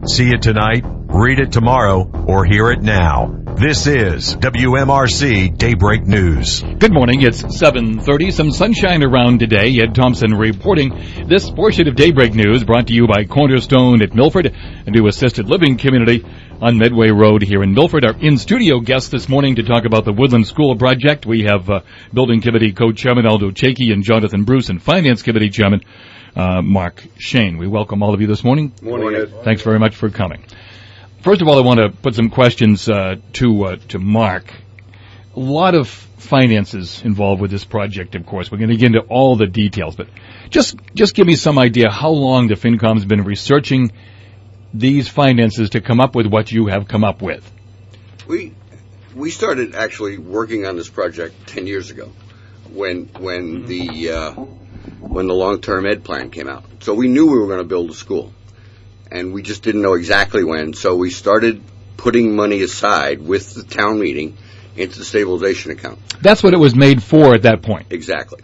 See it tonight, read it tomorrow, or hear it now. This is WMRC Daybreak News. Good morning. It's 7:30. Some sunshine around today. Ed Thompson reporting. This portion of Daybreak News brought to you by Cornerstone at Milford, a new assisted living community on Medway Road here in Milford. Our in-studio guests this morning to talk about the Woodland School project. We have Building Committee Co-Chairman Aldo Checchi and Jonathan Bruce, and Finance Committee Chairman Marc Shaen. We welcome all of you this morning. Morning, Ed. Thanks very much for coming. First of all, I want to put some questions to Marc. A lot of finances involved with this project, of course. We're going to get into all the details, but just give me some idea how long the FinCom's been researching these finances to come up with what you have come up with. We started actually working on this project 10 years ago when the long-term ed plan came out. So we knew we were going to build a school, and we just didn't know exactly when. So we started putting money aside with the town meeting into the stabilization account. That's what it was made for at that point. Exactly.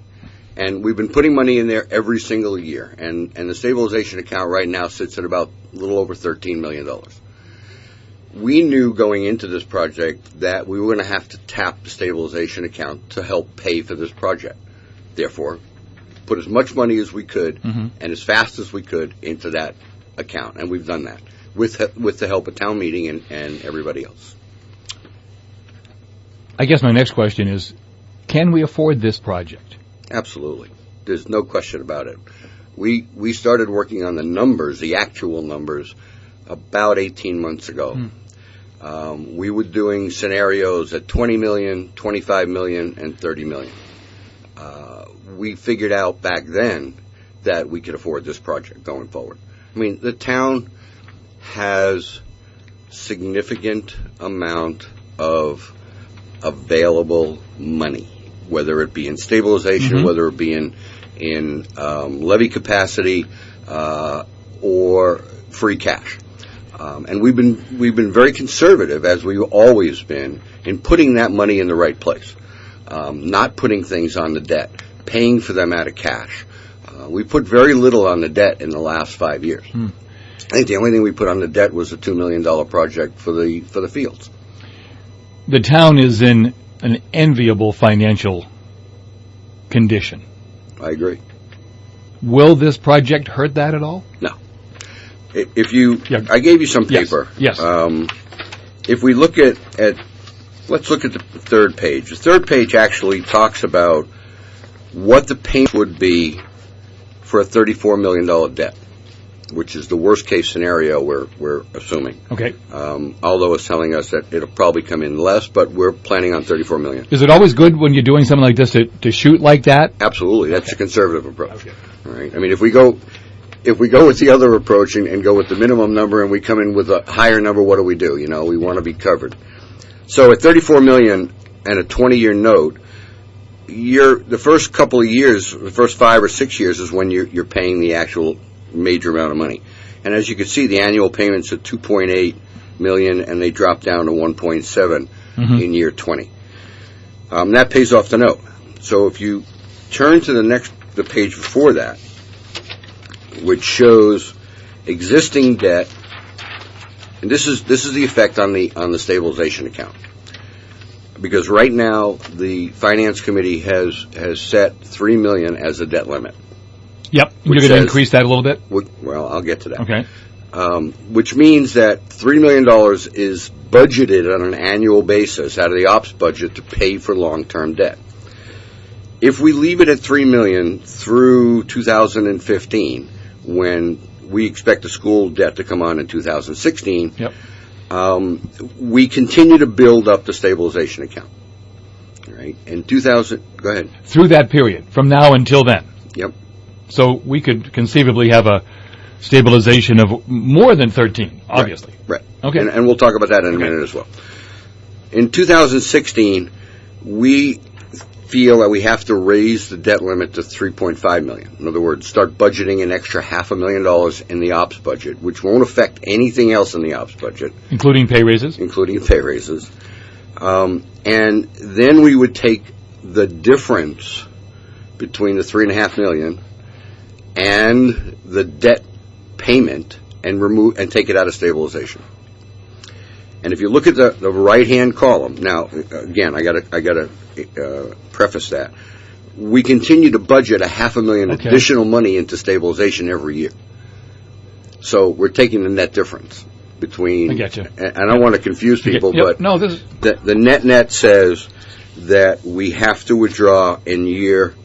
And we've been putting money in there every single year. And the stabilization account right now sits at about a little over $13 million. We knew going into this project that we were going to have to tap the stabilization account to help pay for this project. Therefore, put as much money as we could and as fast as we could into that account. And we've done that with the help of town meeting and everybody else. I guess my next question is, can we afford this project? Absolutely. There's no question about it. We started working on the numbers, the actual numbers, about 18 months ago. We were doing scenarios at $20 million, $25 million, and $30 million. We figured out back then that we could afford this project going forward. I mean, the town has significant amount of available money, whether it be in stabilization, whether it be in levy capacity or free cash. And we've been very conservative, as we've always been, in putting that money in the right place, not putting things on the debt, paying for them out of cash. We put very little on the debt in the last 5 years. I think the only thing we put on the debt was a $2 million project for the fields. The town is in an enviable financial condition. I agree. Will this project hurt that at all? No. I gave you some paper. Yes. If we look at let's look at the third page. The third page actually talks about what the payment would be for a $34 million debt, which is the worst case scenario we're assuming. Okay. Aldo is telling us that it'll probably come in less, but we're planning on $34 million. Is it always good when you're doing something like this to shoot like that? Absolutely. That's a conservative approach. Okay. All right. I mean, if we go with the other approach and go with the minimum number and we come in with a higher number, what do? We want to be covered. So at $34 million and a 20-year note, the first couple of years, the first 5 or 6 years is when you're paying the actual major amount of money. And as you can see, the annual payments are $2.8 million, and they drop down to $1.7 in year 20. That pays off the note. So if you turn to the page before that, which shows existing debt, and this is the effect on the stabilization account. Because right now the Finance Committee has set $3 million as a debt limit. Yep. You're going to increase that a little bit? Well, I'll get to that. Okay. Which means that $3 million is budgeted on an annual basis out of the ops budget to pay for long-term debt. If we leave it at $3 million through 2015, when we expect the school debt to come on in 2016, we continue to build up the stabilization account. All right. In 2000, go ahead. Through that period, from now until then. Yep. So we could conceivably have a stabilization of more than 13, obviously. Right. Okay. And we'll talk about that in a minute as well. In 2016, we feel that we have to raise the debt limit to $3.5 million. In other words, start budgeting an extra $500,000 in the ops budget, which won't affect anything else in the ops budget. Including pay raises? Including pay raises. And then we would take the difference between the $3.5 million and the debt payment and take it out of stabilization. And if you look at the right-hand column, now again, I gotta preface that we continue to budget $500,000 additional money into stabilization every year. So we're taking the net difference between. I get you. And I don't want to confuse people, but no, the net says that we have to withdraw in year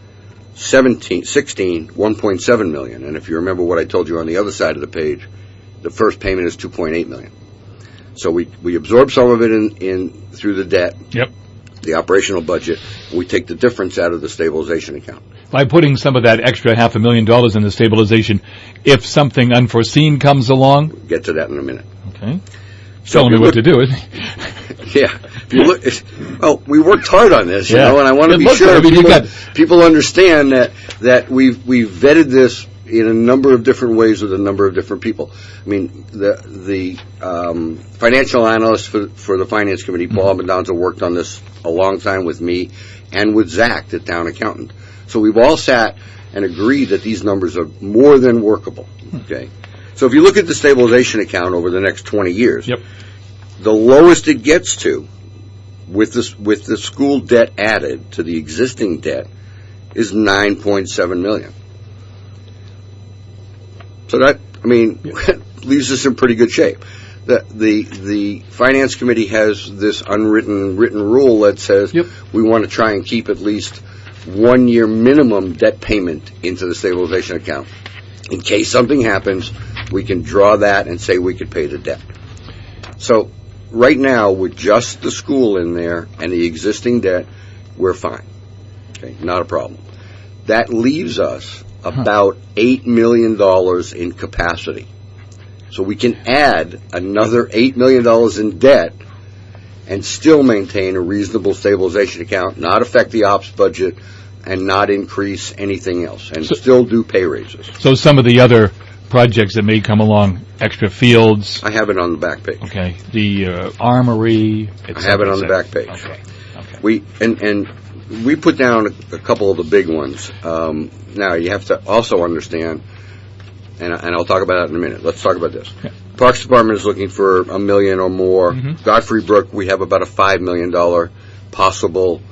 16, $1.7 million. And if you remember what I told you on the other side of the page, the first payment is $2.8 million. So we absorb some of it in through the debt. Yep. The operational budget, and we take the difference out of the stabilization account. By putting some of that extra $500,000 in the stabilization, if something unforeseen comes along? We'll get to that in a minute. Okay. Tell me what to do, isn't it? Yeah. If you look, well, we worked hard on this, you know, and I want to be sure people understand that we've vetted this in a number of different ways with a number of different people. I mean, the financial analyst for the Finance Committee, Paul Abundanza, worked on this a long time with me and with Zach, the town accountant. So we've all sat and agreed that these numbers are more than workable. Okay. So if you look at the stabilization account over the next 20 years, the lowest it gets to with the school debt added to the existing debt is $9.7 million. So that, I mean, leaves us in pretty good shape. The Finance Committee has this written rule that says we want to try and keep at least 1 year minimum debt payment into the stabilization account. In case something happens, we can draw that and say we could pay the debt. So right now, with just the school in there and the existing debt, we're fine. Okay, not a problem. That leaves us about $8 million in capacity. So we can add another $8 million in debt and still maintain a reasonable stabilization account, not affect the ops budget, and not increase anything else, and still do pay raises. So some of the other projects that may come along, extra fields. I have it on the back page. Okay. The armory. I have it on the back page. Okay. We put down a couple of the big ones. Now you have to also understand, and I'll talk about that in a minute. Let's talk about this. Yeah. Parks Department is looking for $1 million or more. Godfrey Brook, we have about a $5 million possible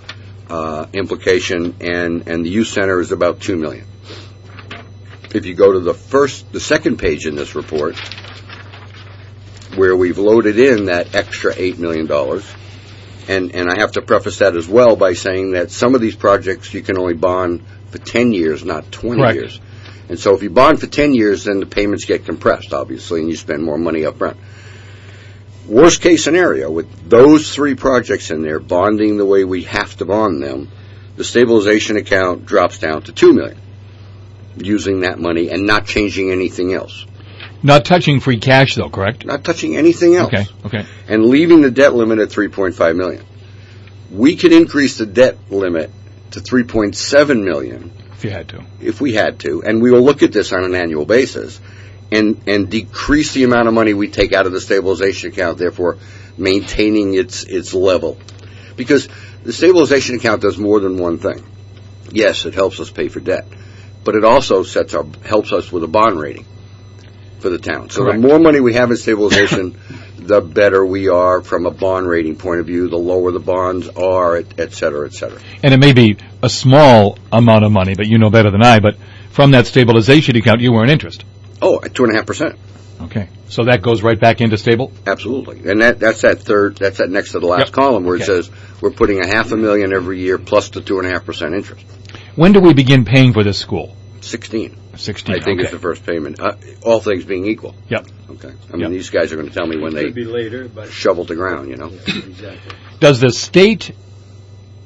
implication, and the youth center is about $2 million. If you go to the second page in this report, where we've loaded in that extra $8 million, and I have to preface that as well by saying that some of these projects you can only bond for 10 years, not 20 years. And so if you bond for 10 years, then the payments get compressed, obviously, and you spend more money up front. Worst case scenario, with those three projects in there, bonding the way we have to bond them, the stabilization account drops down to $2 million, using that money and not changing anything else. Not touching free cash, though, correct? Not touching anything else. Okay. And leaving the debt limit at $3.5 million. We could increase the debt limit to $3.7 million. If we had to. And we will look at this on an annual basis and decrease the amount of money we take out of the stabilization account, therefore maintaining its level. Because the stabilization account does more than one thing. Yes, it helps us pay for debt, but it also helps us with a bond rating for the town. So the more money we have in stabilization, the better we are from a bond rating point of view, the lower the bonds are, et cetera, et cetera. And it may be a small amount of money, but you know better than I, but from that stabilization account, you earn interest. Oh, at 2.5%. Okay. So that goes right back into stable? Absolutely. And that's that next to the last column where it says we're putting $500,000 every year plus the 2.5% interest. When do we begin paying for this school? 16. I think it's the first payment, all things being equal. Yep. Okay. I mean, these guys are going to tell me when they shovel the ground, you know. Yeah, exactly. Does the state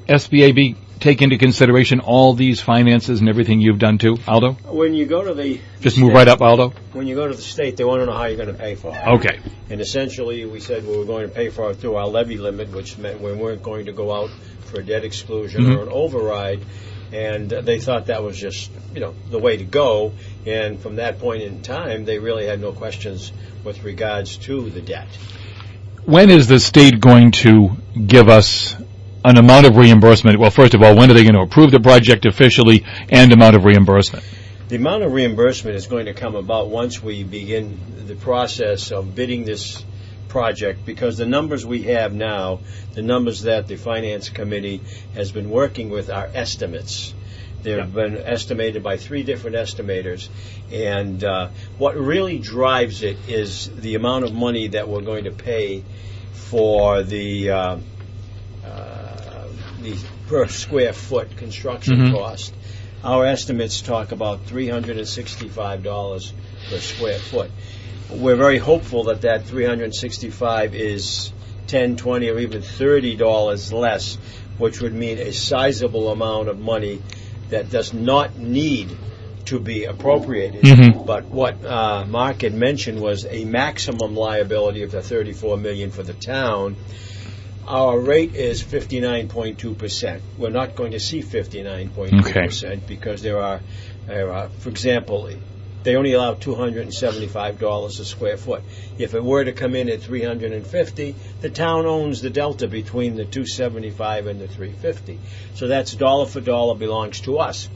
SBAB take into consideration all these finances and everything you've done too, Aldo? When you go to the Just state, move right up, Aldo. When you go to the state, they want to know how you're going to pay for it. Okay. And essentially, we said we were going to pay for it through our levy limit, which meant we weren't going to go out for a debt exclusion or an override. And they thought that was just, the way to go. And from that point in time, they really had no questions with regards to the debt. When is the state going to give us an amount of reimbursement? Well, first of all, when are they going to approve the project officially and amount of reimbursement? The amount of reimbursement is going to come about once we begin the process of bidding this project, because the numbers we have now, the numbers that the Finance Committee has been working with, are estimates. They've been estimated by 3 different estimators, and what really drives it is the amount of money that we're going to pay for the per square foot construction cost. Our estimates talk about $365 per square foot. We're very hopeful that that $365 is $10, $20, or even $30 less, which would mean a sizable amount of money that does not need to be appropriated. But what Marc had mentioned was a maximum liability of the $34 million for the town. Our rate is 59.2%. We're not going to see 59.2% because there are, for example, they only allow $275 a square foot. If it were to come in at $350, the town owns the delta between the $275 and the $350. So that's dollar for dollar belongs to us,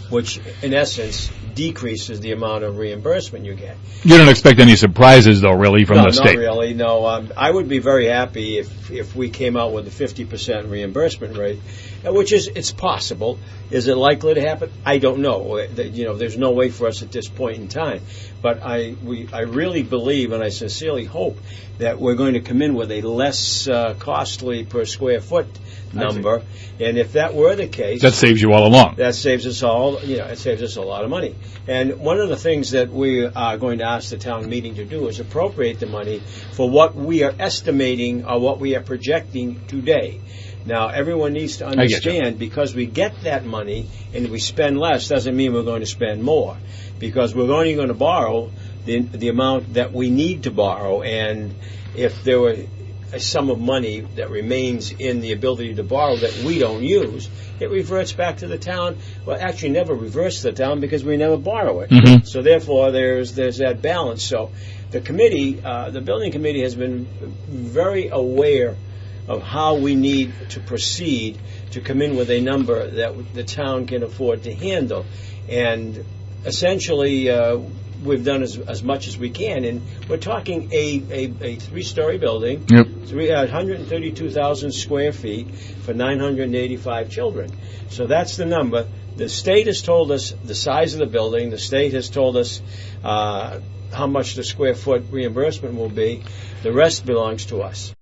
which in essence decreases the amount of reimbursement you get. You don't expect any surprises, though, really, from the state? No, not really. No, I would be very happy if we came out with a 50% reimbursement rate, which it's possible. Is it likely to happen? I don't know. There's no way for us at this point in time. But I really believe, and I sincerely hope, that we're going to come in with a less costly per square foot number. And if that were the case, that saves you all along. That saves us all. It saves us a lot of money. And one of the things that we are going to ask the town meeting to do is appropriate the money for what we are estimating or what we are projecting today. Now, everyone needs to understand, because we get that money and we spend less doesn't mean we're going to spend more, because we're only going to borrow the amount that we need to borrow. And if there were a sum of money that remains in the ability to borrow that we don't use, it reverts back to the town. Well, actually never reverts to the town because we never borrow it. So therefore there's that balance. So the committee, the building committee, has been very aware of how we need to proceed to come in with a number that the town can afford to handle. And essentially we've done as much as we can, and we're talking a 3-story building, 132,000 square feet for 985 children. So that's the number. The state has told us the size of the building. The state has told us how much the square foot reimbursement will be. The rest belongs to us.